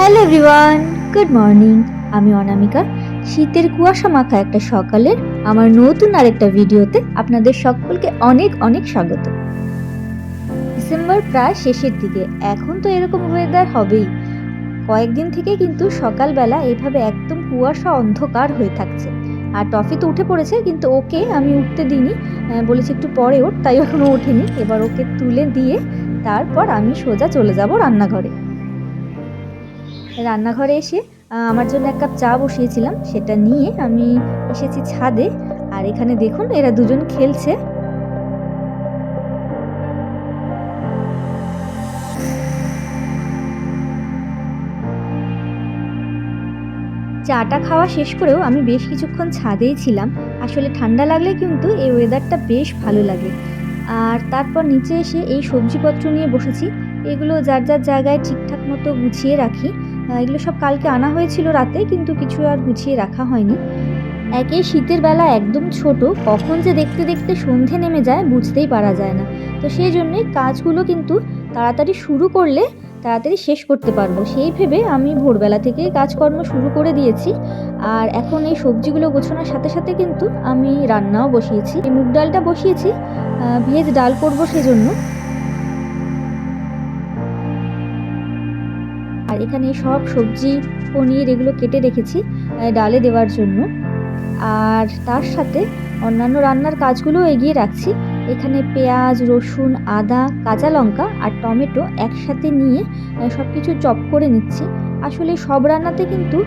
Hello everyone, good morning. আমি অনামিকা। শীতের কুয়াশা মাখা একটা সকালের আমার নতুন আরেকটা ভিডিওতে আপনাদের সকলকে অনেক অনেক স্বাগত। ডিসেম্বর প্রায় শেষের দিকে, এখন তো এরকম ওয়েদার হবেই। কয়েকদিন থেকে কিন্তু সকালবেলা এভাবে একদম কুয়াশা অন্ধকার হয়ে থাকছে। আর টফি তো উঠে পড়েছে, কিন্তু ওকে আমি উঠতে দিইনি, বলেছি একটু পরে ওঠ, তাই এখনো ওঠেনি। এবার ওকে তুলে দিয়ে তারপর আমি সোজা চলে যাব রান্নাঘরে। রান্নাঘরে এসে আমার জন্য এক কাপ চা বসিয়েছিলাম, সেটা নিয়ে আমি এসেছি ছাদে। আর এখানে দেখুন এরা দুজন খেলছে। চাটা খাওয়া শেষ করেও আমি বেশ কিছুক্ষণ ছাদেই ছিলাম। আসলে ঠান্ডা লাগলে কিন্তু এই ওয়েদারটা বেশ ভালো লাগে। আর তারপর নিচে এসে এই সবজিপত্র নিয়ে বসেছি। এগুলো যার যার জায়গায় ঠিকঠাক মতো গুছিয়ে রাখি। এগুলো সব কালকে আনা হয়েছিল রাতে, কিন্তু কিছু আর গুছিয়ে রাখা হয়নি। একে শীতের বেলা একদম ছোট, কখন যে দেখতে দেখতে সন্ধে নেমে যায় বুঝতেই পারা যায় না। তো সেই জন্যই কাজগুলো কিন্তু তাড়াতাড়ি শুরু করলে তাড়াতাড়ি শেষ করতে পারবো, সেই ভেবে আমি ভোরবেলা থেকেই কাজকর্ম শুরু করে দিয়েছি। আর এখন এই সবজিগুলো গোছানোর সাথে সাথে কিন্তু আমি রান্নাও বসিয়েছি। এই মুগ ডালটা বসিয়েছি, ভেজ ডাল করবো সেজন্য। আর এখানে সব সবজি পনির এগুলো কেটে রেখেছি ডালে দেওয়ার জন্য। আর তার সাথে অন্যান্য রান্নার কাজগুলোও এগিয়ে রাখছি। এখানে পেঁয়াজ, রসুন, আদা, কাঁচা লঙ্কা আর টমেটো একসাথে নিয়ে সব কিছু চপ করে নিচ্ছি। আসলে সব রান্নাতে কিন্তু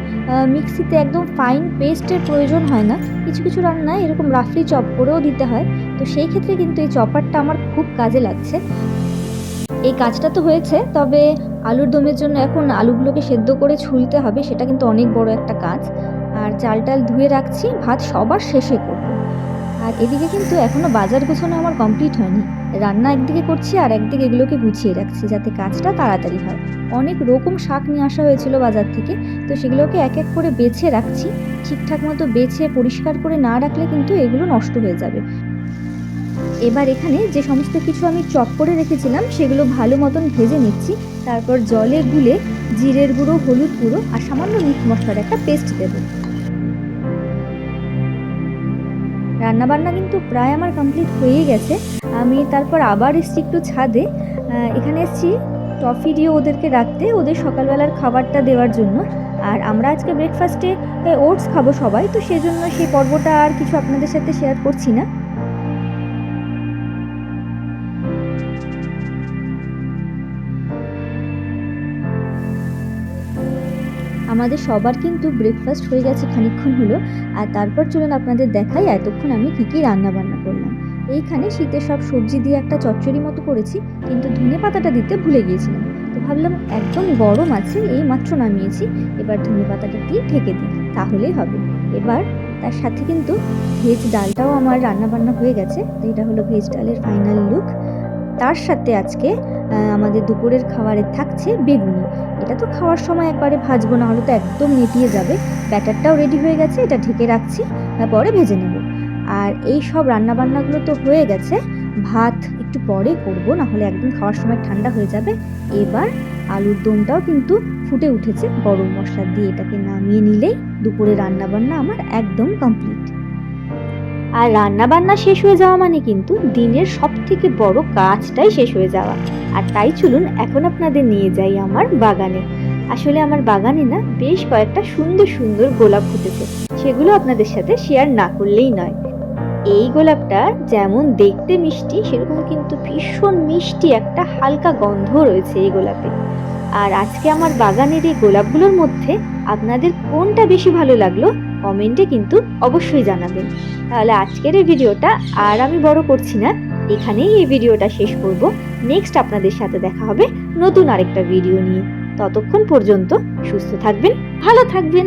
মিক্সিতে একদম ফাইন পেস্টের প্রয়োজন হয় না, কিছু কিছু রান্নায় এরকম রাফলি চপ করেও দিতে হয়। তো সেই ক্ষেত্রে কিন্তু এই চপারটা আমার খুব কাজে লাগছে। এই কাজটা তো হয়েছে, তবে আলুর দমের জন্য এখন আলুগুলোকে সেদ্ধ করে ছুলতে হবে, সেটা কিন্তু অনেক বড় একটা কাজ। আর চাল টাল ধুয়ে রাখছি, ভাত সবার শেষে করব। আর এদিকে কিন্তু এখনও বাজার গোছানো আমার কমপ্লিট হয়নি। রান্না একদিকে করছি আর একদিকে এগুলোকে গুছিয়ে রাখছি যাতে কাজটা তাড়াতাড়ি হয়। অনেক রকম শাক নিয়ে আসা হয়েছিল বাজার থেকে, তো সেগুলোকে এক এক করে বেছে রাখছি। ঠিকঠাক মতো বেছে পরিষ্কার করে না রাখলে কিন্তু এগুলো নষ্ট হয়ে যাবে। এবার এখানে যে সমস্ত কিছু আমি চপ করে রেখেছিলাম সেগুলো ভালো মতন ভেজে নিচ্ছি। তারপর জলে গুলে জিরের গুঁড়ো, হলুদ গুঁড়ো আর সামান্য মিট মশলার একটা পেস্ট দেব। রান্নাবান্না কিন্তু প্রায় আমার কমপ্লিট হয়ে গেছে। আমি তারপর আবার এসছি একটু ছাদে। এখানে এসছি টফি দিয়ে ওদেরকে রাখতে, ওদের সকালবেলার খাবারটা দেওয়ার জন্য। আর আমরা আজকে ব্রেকফাস্টে ওটস খাবো সবাই, তো সেজন্য সেই পর্বটা আর কিছু আপনাদের সাথে শেয়ার করছি না। আমাদের সবার কিন্তু ব্রেকফাস্ট হয়ে গেছে খানিকক্ষণ হলো। আর তারপর চলুন আপনাদের দেখাই এতক্ষণ আমি কী রান্না বান্না করলাম। এইখানে শীতের সব সবজি দিয়ে একটা চচ্চড়ি মতো করেছি, কিন্তু ধনে পাতাটা দিতে ভুলে গিয়েছিলাম। তো ভাবলাম একদম গরম আছে, এই মাত্র নামিয়েছি, এবার ধনে পাতাটা দিয়ে ঢেকে দিই, তাহলেই হবে। এবার তার সাথে কিন্তু ভেজ ডালটাও আমার রান্না বান্না হয়ে গেছে। তো এটা হলো ভেজ ডালের ফাইনাল লুক। তার সাথে আজকে আমাদের দুপুরের খাবারে থাকছে বেগুনি। এটা তো খাওয়ার সময় একবারে ভাজবো, না হলে তো একদম নেতিয়ে যাবে। ব্যাটারটাও রেডি হয়ে গেছে, এটা ঢেকে রাখছি, পরে ভেজে নেব। আর এই সব রান্নাবান্নাগুলো তো হয়ে গেছে, ভাত একটু পরে করব, না হলে একদম খাওয়ার সময় ঠান্ডা হয়ে যাবে। এবার আলুর দমটাও কিন্তু ফুটে উঠেছে, গরম মশলা দিয়ে এটাকে নামিয়ে নিলেই দুপুরে রান্নাবান্না আমার একদম কমপ্লিট। আর রান্না বান্না শেষ হয়ে যাওয়া মানে কিন্তু দিনের সব থেকে বড় কাজটাই শেষ হয়ে যাওয়া। আর তাই চলুন এখন আপনাদের নিয়ে যাই আমার বাগানে। আসলে আমার বাগানে না বেশ কয়েকটা সুন্দর সুন্দর গোলাপ ফুটেছে, সেগুলো আপনাদের সাথে শেয়ার না করলেই নয়। এই গোলাপটা যেমন দেখতে মিষ্টি, সেরকম কিন্তু ভীষণ মিষ্টি একটা হালকা গন্ধ রয়েছে এই গোলাপে। আর আজকে আমার বাগানের এই গোলাপগুলোর মধ্যে আপনাদের কোনটা বেশি ভালো লাগলো কমেন্টে কিন্তু অবশ্যই জানাবেন। তাহলে আজকের এই ভিডিওটা আর আমি বড় করছি না, এখানেই এই ভিডিওটা শেষ করব। নেক্সট আপনাদের সাথে দেখা হবে নতুন আরেকটা ভিডিও নিয়ে। ততক্ষণ পর্যন্ত সুস্থ থাকবেন, ভালো থাকবেন।